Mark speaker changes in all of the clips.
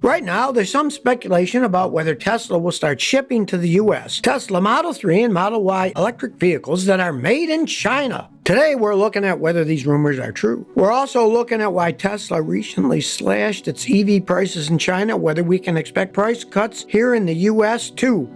Speaker 1: Right now, there's some speculation about whether Tesla will start shipping to the U.S. Tesla Model 3 and Model Y electric vehicles that are made in China. Today, we're looking at whether these rumors are true. We're also looking at why Tesla recently slashed its EV prices in China, whether we can expect price cuts here in the U.S. too.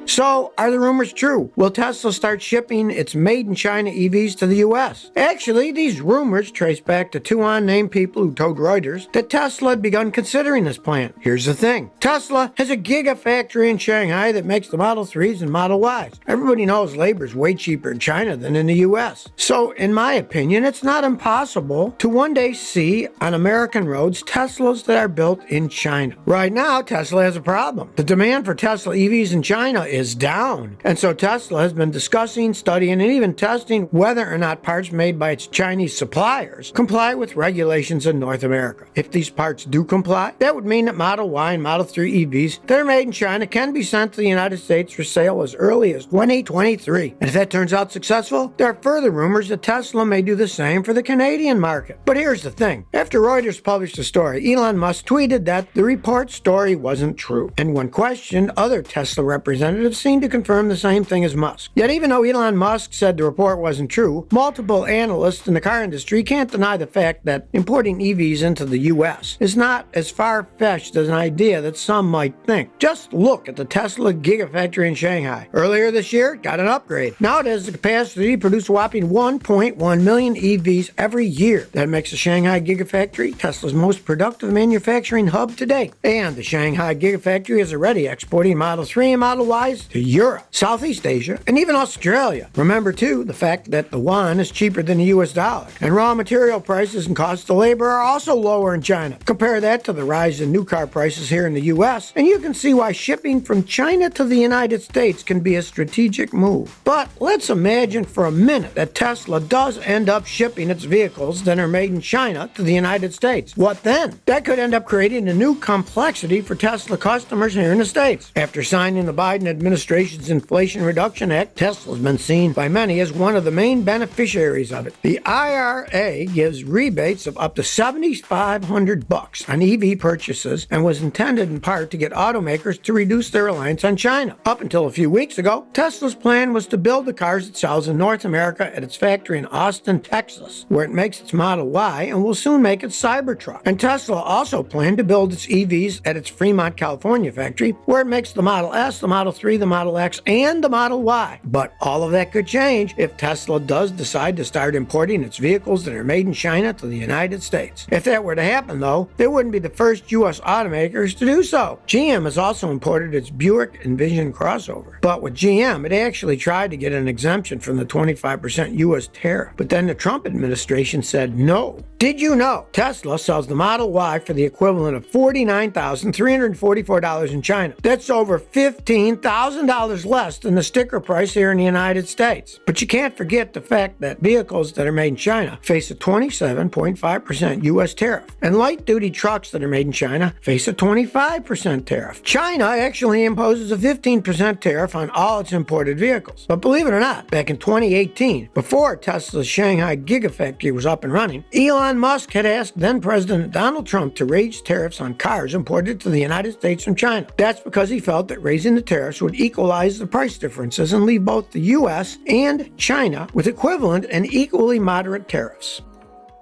Speaker 1: So, are the rumors true? Will Tesla start shipping its made-in-China EVs to the U.S.? Actually, these rumors trace back to two unnamed people who told Reuters that Tesla had begun considering this plan. Here's the thing. Tesla has a gigafactory in Shanghai that makes the Model 3s and Model Ys. Everybody knows labor is way cheaper in China than in the U.S. So, in my opinion, it's not impossible to one day see on American roads Teslas that are built in China. Right now, Tesla has a problem. The demand for Tesla EVs in China is down. And so Tesla has been discussing, studying, and even testing whether or not parts made by its Chinese suppliers comply with regulations in North America. If these parts do comply, that would mean that Model Y and Model 3 EVs that are made in China can be sent to the United States for sale as early as 2023. And if that turns out successful, there are further rumors that Tesla may do the same for the Canadian market. But here's the thing. After Reuters published the story, Elon Musk tweeted that the report story wasn't true. And when questioned, other Tesla representatives seemed to confirm the same thing as Musk. Yet even though Elon Musk said the report wasn't true, multiple analysts in the car industry can't deny the fact that importing EVs into the U.S. is not as far-fetched as an idea that some might think. Just look at the Tesla Gigafactory in Shanghai. Earlier this year, it got an upgrade. Now it has the capacity to produce a whopping 1.1 million EVs every year. That makes the Shanghai Gigafactory Tesla's most productive manufacturing hub to date. And the Shanghai Gigafactory is already exporting Model 3 and Model Ys to Europe, Southeast Asia, and even Australia. Remember, too, the fact that the yuan is cheaper than the US dollar, and raw material prices and costs of labor are also lower in China. Compare that to the rise in new car prices here in the US, and you can see why shipping from China to the United States can be a strategic move. But let's imagine for a minute that Tesla does end up shipping its vehicles that are made in China to the United States. What then? That could end up creating a new complexity for Tesla customers here in the States. After signing the Biden administration's Inflation Reduction Act, Tesla's been seen by many as one of the main beneficiaries of it. The IRA gives rebates of up to $7,500 on EV purchases and was intended in part to get automakers to reduce their reliance on China. Up until a few weeks ago, Tesla's plan was to build the cars it sells in North America at its factory in Austin, Texas, where it makes its Model Y and will soon make its Cybertruck. And Tesla also planned to build its EVs at its Fremont, California factory, where it makes the Model S, the Model 3, the Model X, and the Model Y. But all of that could change if Tesla does decide to start importing its vehicles that are made in China to the United States. If that were to happen, though, they wouldn't be the first U.S. automakers to do so. GM has also imported its Buick Envision crossover. But with GM, it actually tried to get an exemption from the 25% U.S. tariff. But then the Trump administration said no. Did you know Tesla sells the Model Y for the equivalent of $49,344 in China? That's over $15,000 less than the sticker price here in the United States. But you can't forget the fact that vehicles that are made in China face a 27.5% U.S. tariff, and light-duty trucks that are made in China face a 25% tariff. China actually imposes a 15% tariff on all its imported vehicles. But believe it or not, back in 2018, before Tesla's Shanghai Gigafactory was up and running, Elon Musk had asked then-President Donald Trump to raise tariffs on cars imported to the United States from China. That's because he felt that raising the tariffs would equalize the price differences and leave both the U.S. and China with equivalent and equally moderate tariffs.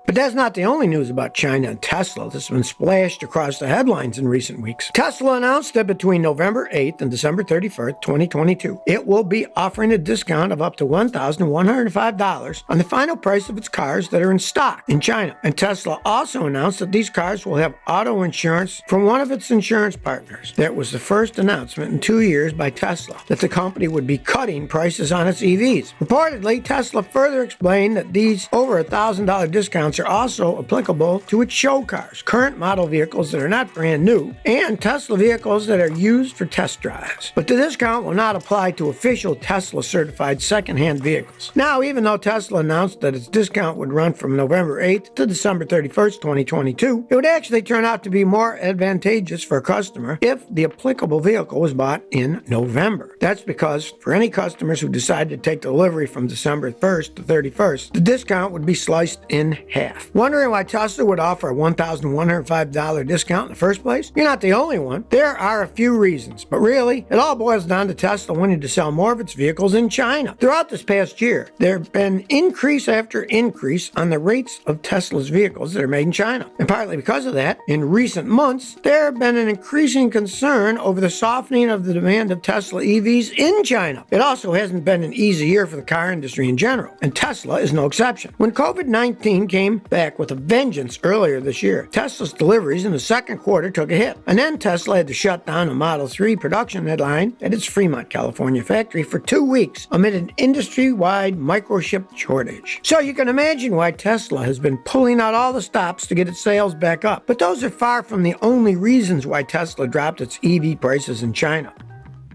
Speaker 1: But that's not the only news about China and Tesla that's been splashed across the headlines in recent weeks. Tesla announced that between November 8th and December 31st, 2022, it will be offering a discount of up to $1,105 on the final price of its cars that are in stock in China. And Tesla also announced that these cars will have auto insurance from one of its insurance partners. That was the first announcement in 2 years by Tesla that the company would be cutting prices on its EVs. Reportedly, Tesla further explained that these over $1,000 discounts are also applicable to its show cars, current model vehicles that are not brand new, and Tesla vehicles that are used for test drives. But the discount will not apply to official Tesla certified secondhand vehicles. Now, even though Tesla announced that its discount would run from November 8th to December 31st, 2022, it would actually turn out to be more advantageous for a customer if the applicable vehicle was bought in November. That's because for any customers who decide to take delivery from December 1st to 31st, the discount would be sliced in half. half. Wondering why Tesla would offer a $1,105 discount in the first place? You're not the only one. There are a few reasons, but really, it all boils down to Tesla wanting to sell more of its vehicles in China. Throughout this past year, there have been increase after increase on the rates of Tesla's vehicles that are made in China. And partly because of that, in recent months, there have been an increasing concern over the softening of the demand of Tesla EVs in China. It also hasn't been an easy year for the car industry in general, and Tesla is no exception. When COVID-19 came back with a vengeance earlier this year, Tesla's deliveries in the second quarter took a hit, and then Tesla had to shut down a Model 3 production line at its Fremont, California factory for 2 weeks amid an industry-wide microchip shortage. So you can imagine why Tesla has been pulling out all the stops to get its sales back up. But those are far from the only reasons why Tesla dropped its EV prices in China.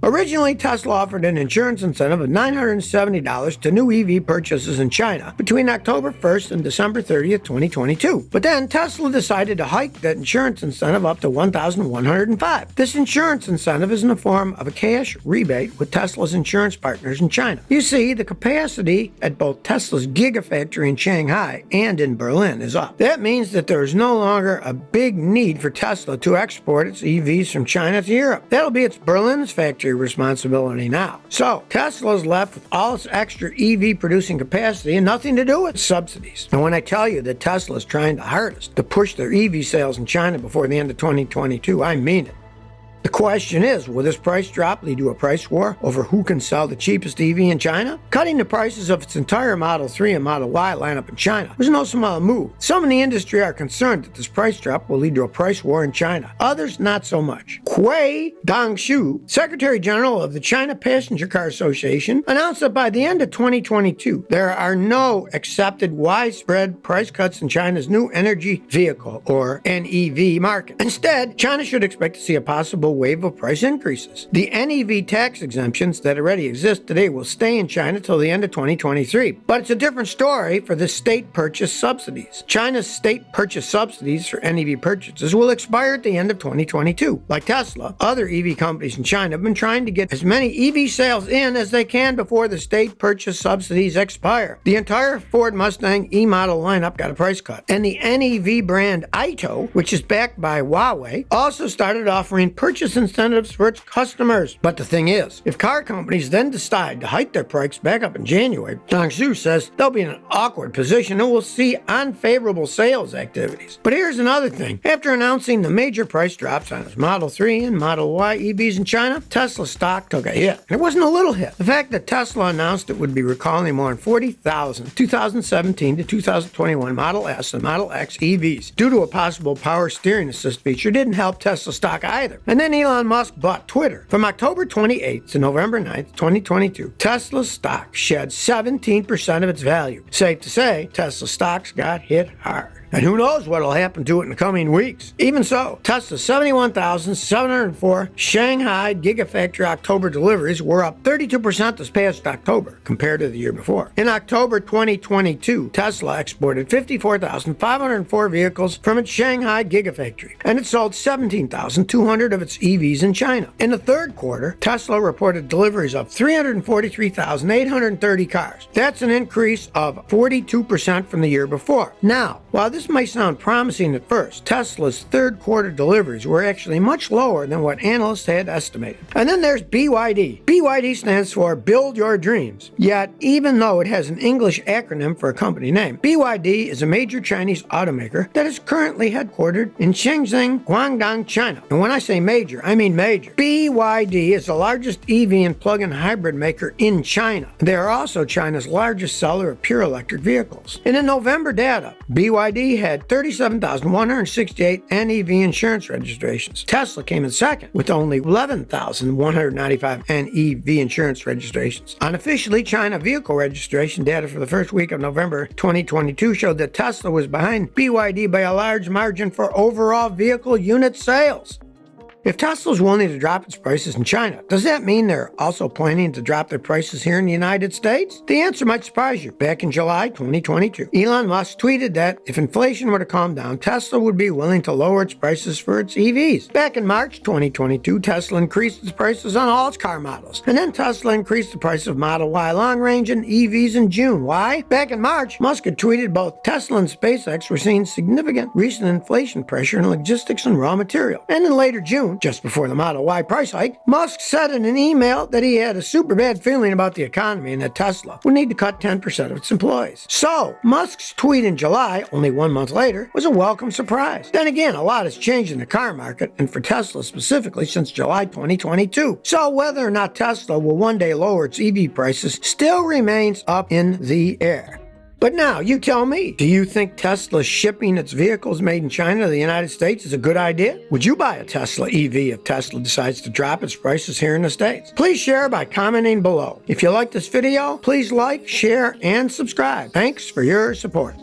Speaker 1: Originally, Tesla offered an insurance incentive of $970 to new EV purchases in China between October 1st and December 30th, 2022. But then Tesla decided to hike that insurance incentive up to $1,105. This insurance incentive is in the form of a cash rebate with Tesla's insurance partners in China. You see, the capacity at both Tesla's Gigafactory in Shanghai and in Berlin is up. That means that there is no longer a big need for Tesla to export its EVs from China to Europe. That'll be its Berlin's factory responsibility now. So Tesla's left with all its extra EV producing capacity and nothing to do with subsidies. And when I tell you that Tesla is trying the hardest to push their EV sales in China before the end of 2022, I mean it. The question is, will this price drop lead to a price war over who can sell the cheapest EV in China? Cutting the prices of its entire Model 3 and Model Y lineup in China was no small move. Some in the industry are concerned that this price drop will lead to a price war in China. Others, not so much. Kui Dongshu, Secretary General of the China Passenger Car Association, announced that by the end of 2022, there are no accepted widespread price cuts in China's new energy vehicle, or NEV, market. Instead, China should expect to see a possible wave of price increases. The NEV tax exemptions that already exist today will stay in China till the end of 2023. But it's a different story for the state purchase subsidies. China's state purchase subsidies for NEV purchases will expire at the end of 2022. Like Tesla, other EV companies in China have been trying to get as many EV sales in as they can before the state purchase subsidies expire. The entire Ford Mustang E-model lineup got a price cut. And the NEV brand Ito, which is backed by Huawei, also started offering purchase incentives for its customers. But the thing is, if car companies then decide to hike their price back up in January, Dongshu says they'll be in an awkward position and will see unfavorable sales activities. But here's another thing. After announcing the major price drops on its Model 3 and Model Y EVs in China, Tesla stock took a hit. And it wasn't a little hit. The fact that Tesla announced it would be recalling more than 40,000 2017 to 2021 Model S and Model X EVs due to a possible power steering assist feature didn't help Tesla stock either. And then Elon Musk bought Twitter. From October 28th to November 9th, 2022, Tesla's stock shed 17% of its value. Safe to say, Tesla stocks got hit hard. And who knows what will happen to it in the coming weeks. Even so, Tesla's 71,704 Shanghai Gigafactory October deliveries were up 32% this past October compared to the year before. In October 2022, Tesla exported 54,504 vehicles from its Shanghai Gigafactory, and it sold 17,200 of its EVs in China. In the third quarter, Tesla reported deliveries of 343,830 cars. That's an increase of 42% from the year before. Now, while this might sound promising at first, Tesla's third quarter deliveries were actually much lower than what analysts had estimated. And then there's BYD. BYD stands for Build Your Dreams. Yet, even though it has an English acronym for a company name, BYD is a major Chinese automaker that is currently headquartered in Shenzhen, Guangdong, China. And when I say major, I mean major. BYD is the largest EV and plug-in hybrid maker in China. They are also China's largest seller of pure electric vehicles. And in November data, BYD had 37,168 NEV insurance registrations. Tesla came in second with only 11,195 NEV insurance registrations. Unofficially, China vehicle registration data for the first week of November 2022 showed that Tesla was behind BYD by a large margin for overall vehicle unit sales. If Tesla's willing to drop its prices in China, does that mean they're also planning to drop their prices here in the United States? The answer might surprise you. Back in July 2022, Elon Musk tweeted that if inflation were to calm down, Tesla would be willing to lower its prices for its EVs. Back in March 2022, Tesla increased its prices on all its car models. And then Tesla increased the price of Model Y long range and EVs in June. Why? Back in March, Musk had tweeted both Tesla and SpaceX were seeing significant recent inflation pressure in logistics and raw material. And in later June, just before the Model Y price hike, Musk said in an email that he had a super bad feeling about the economy and that Tesla would need to cut 10% of its employees. So, Musk's tweet in July, only 1 month later, was a welcome surprise. Then again, a lot has changed in the car market, and for Tesla specifically, since July 2022. So whether or not Tesla will one day lower its EV prices still remains up in the air. But now, you tell me, do you think Tesla shipping its vehicles made in China to the United States is a good idea? Would you buy a Tesla EV if Tesla decides to drop its prices here in the States? Please share by commenting below. If you like this video, please like, share, and subscribe. Thanks for your support.